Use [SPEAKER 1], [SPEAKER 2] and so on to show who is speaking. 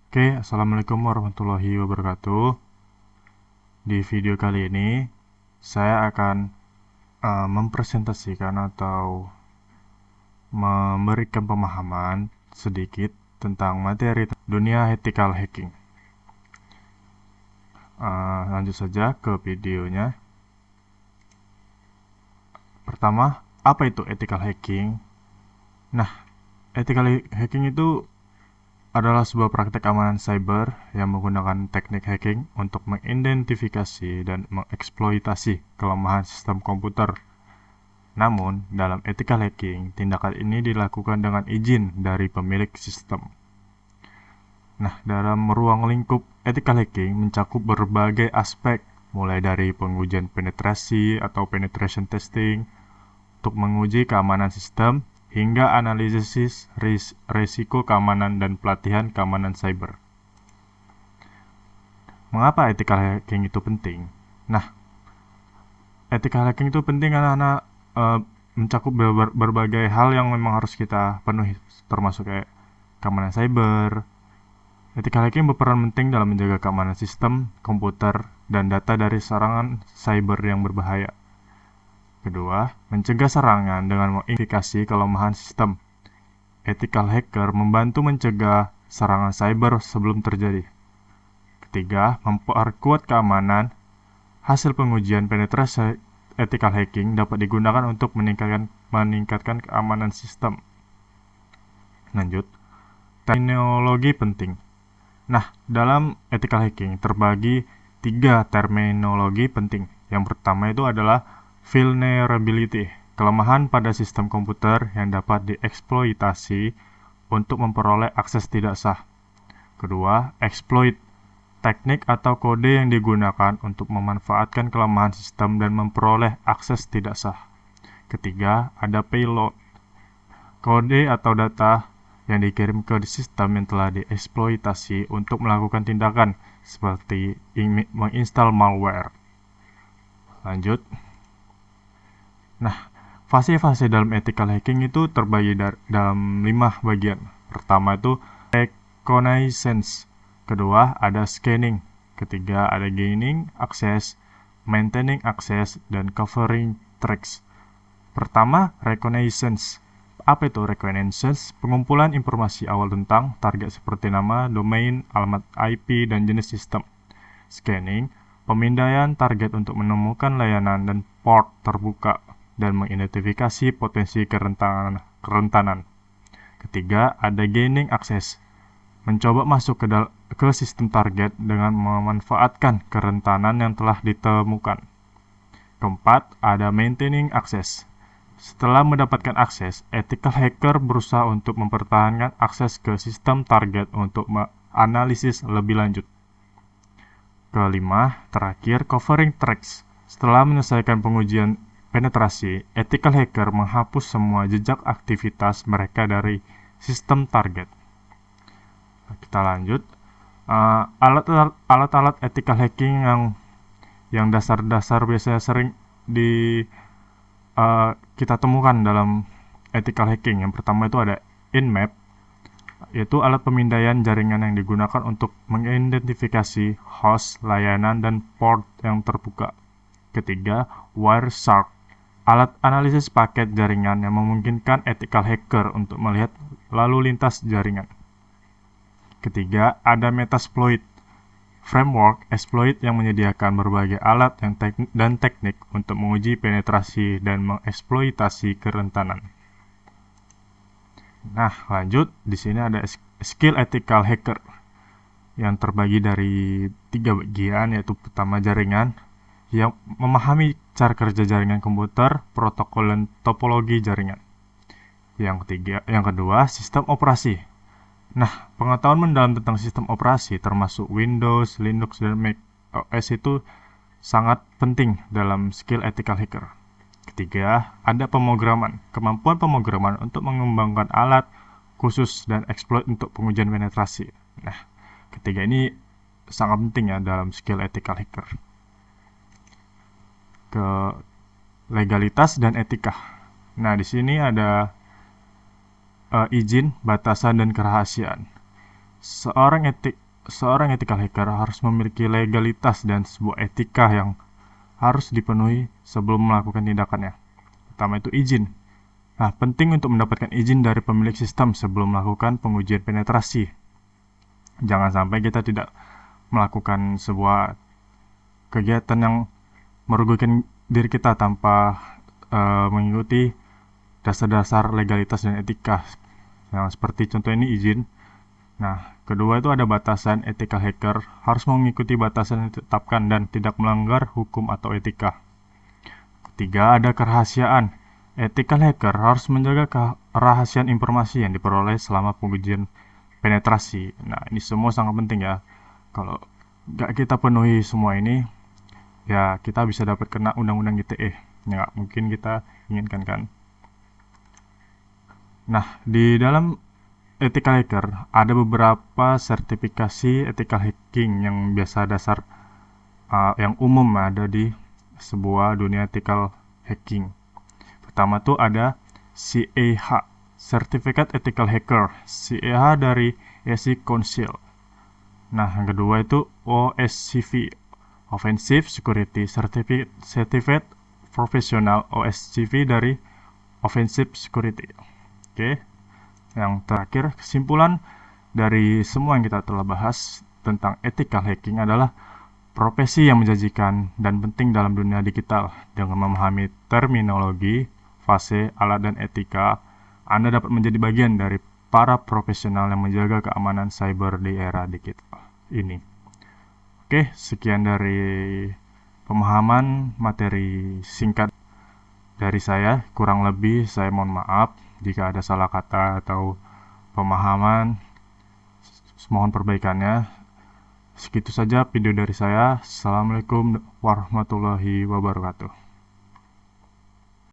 [SPEAKER 1] Oke, Assalamualaikum warahmatullahi wabarakatuh. Di video kali ini, saya akan mempresentasikan atau memberikan pemahaman sedikit tentang materi dunia ethical hacking. Lanjut saja ke videonya. Pertama, apa itu ethical hacking? Nah, ethical hacking itu adalah sebuah praktek keamanan cyber yang menggunakan teknik hacking untuk mengidentifikasi dan mengeksploitasi kelemahan sistem komputer. Namun, dalam ethical hacking, tindakan ini dilakukan dengan izin dari pemilik sistem. Nah, dalam ruang lingkup ethical hacking mencakup berbagai aspek, mulai dari pengujian penetrasi atau penetration testing untuk menguji keamanan sistem, hingga analisis risiko keamanan dan pelatihan keamanan cyber. Mengapa ethical hacking itu penting? Nah, ethical hacking itu penting karena mencakup berbagai hal yang memang harus kita penuhi, termasuk kayak keamanan cyber. Ethical hacking berperan penting dalam menjaga keamanan sistem, komputer, dan data dari serangan cyber yang berbahaya. Kedua, mencegah serangan dengan mengidentifikasi kelemahan sistem. Ethical hacker membantu mencegah serangan cyber sebelum terjadi. Ketiga, memperkuat keamanan. Hasil pengujian penetrasi ethical hacking dapat digunakan untuk meningkatkan keamanan sistem. Lanjut, terminologi penting. Nah, dalam ethical hacking terbagi 3 terminologi penting. Yang pertama itu adalah vulnerability, kelemahan pada sistem komputer yang dapat dieksploitasi untuk memperoleh akses tidak sah. Kedua, exploit, teknik atau kode yang digunakan untuk memanfaatkan kelemahan sistem dan memperoleh akses tidak sah. Ketiga, ada payload, kode atau data yang dikirim ke sistem yang telah dieksploitasi untuk melakukan tindakan seperti menginstal malware. Lanjut. Nah, fase-fase dalam ethical hacking itu terbagi dalam 5 bagian. Pertama itu reconnaissance, kedua ada scanning, ketiga ada gaining access, maintaining access, dan covering tracks. Pertama, reconnaissance. Apa itu reconnaissance? Pengumpulan informasi awal tentang target seperti nama, domain, alamat IP, dan jenis sistem. Scanning, pemindaian target untuk menemukan layanan dan port terbuka dan mengidentifikasi potensi kerentanan. Ketiga, ada gaining access, mencoba masuk ke sistem target dengan memanfaatkan kerentanan yang telah ditemukan. Keempat, ada maintaining access. Setelah mendapatkan akses, ethical hacker berusaha untuk mempertahankan akses ke sistem target untuk menganalisis lebih lanjut. Kelima, terakhir, covering tracks. Setelah menyelesaikan pengujian penetrasi, ethical hacker menghapus semua jejak aktivitas mereka dari sistem target. Kita lanjut. Alat-alat ethical hacking yang dasar-dasar biasanya sering kita temukan dalam ethical hacking. Yang pertama itu ada Nmap, yaitu alat pemindaian jaringan yang digunakan untuk mengidentifikasi host, layanan, dan port yang terbuka. Ketiga, Wireshark, alat analisis paket jaringan yang memungkinkan ethical hacker untuk melihat lalu lintas jaringan. Ketiga, ada Metasploit, framework exploit yang menyediakan berbagai alat dan teknik untuk menguji penetrasi dan mengeksploitasi kerentanan. Nah, lanjut. Di sini ada skill ethical hacker yang terbagi dari 3 bagian, yaitu pertama jaringan, yang memahami cara kerja jaringan komputer, protokol dan topologi jaringan. Yang kedua, sistem operasi. Nah, pengetahuan mendalam tentang sistem operasi termasuk Windows, Linux, dan Mac OS itu sangat penting dalam skill ethical hacker. Ketiga, ada pemrograman. Kemampuan pemrograman untuk mengembangkan alat khusus dan exploit untuk pengujian penetrasi. Nah, ketiga ini sangat penting ya dalam skill ethical hacker. Ke legalitas dan etika. Nah, di sini ada izin, batasan, dan kerahasiaan. Seorang ethical hacker harus memiliki legalitas dan sebuah etika yang harus dipenuhi sebelum melakukan tindakannya. Pertama itu izin. Nah, penting untuk mendapatkan izin dari pemilik sistem sebelum melakukan pengujian penetrasi. Jangan sampai kita tidak melakukan sebuah kegiatan yang merugikan diri kita tanpa mengikuti dasar-dasar legalitas dan etika. Yang seperti contoh ini izin. Nah, kedua itu ada batasan. Ethical hacker harus mengikuti batasan yang ditetapkan dan tidak melanggar hukum atau etika. Ketiga, ada kerahasiaan. Ethical hacker harus menjaga kerahasiaan informasi yang diperoleh selama pengujian penetrasi. Nah, ini semua sangat penting ya. Kalau nggak kita penuhi semua ini, ya kita bisa dapat kena undang-undang ITE. Ya, nggak mungkin kita inginkan kan. Nah, di dalam ethical hacker ada beberapa sertifikasi ethical hacking yang biasa dasar yang umum ada di sebuah dunia ethical hacking. Pertama tuh ada CEH, Certificate Ethical Hacker. CEH dari ESG Council. Nah, yang kedua itu OSCV, Offensive Security Certificate Professional, OSCV dari Offensive Security. Oke. Yang terakhir, kesimpulan dari semua yang kita telah bahas tentang ethical hacking adalah profesi yang menjanjikan dan penting dalam dunia digital. Dengan memahami terminologi, fase, alat, dan etika, Anda dapat menjadi bagian dari para profesional yang menjaga keamanan cyber di era digital ini. Oke, sekian dari pemahaman materi singkat dari saya. Kurang lebih saya mohon maaf jika ada salah kata atau pemahaman. Mohon perbaikannya. Segitu saja video dari saya. Assalamualaikum warahmatullahi wabarakatuh.